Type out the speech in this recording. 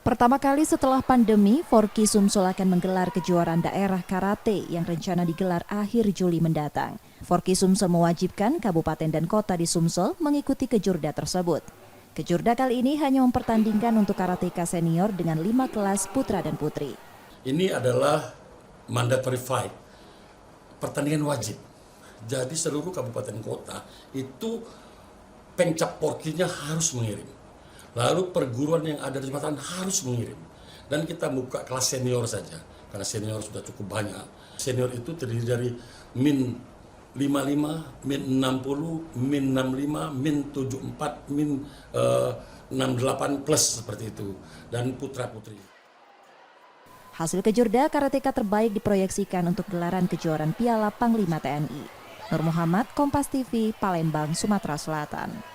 Pertama kali setelah pandemi, Forky Sumsel akan menggelar kejuaraan daerah karate yang rencana digelar akhir Juli mendatang. Forky Sumsel mewajibkan kabupaten dan kota di Sumsel mengikuti kejurda tersebut. Kejurda kali ini hanya mempertandingkan untuk karateka senior dengan 5 kelas putra dan putri. Ini adalah mandatory fight, pertandingan wajib. Jadi seluruh kabupaten kota itu pencap Forky-nya harus mengirim. Lalu perguruan yang ada di Jembatan harus mengirim. Dan kita buka kelas senior saja, karena senior sudah cukup banyak. Senior itu terdiri dari min 55, min 60, min 65, min 74, min 68 plus seperti itu. Dan putra-putri. Hasil kejurda karateka terbaik diproyeksikan untuk gelaran kejuaraan Piala Panglima TNI. Nur Muhammad, Kompas TV, Palembang, Sumatera Selatan.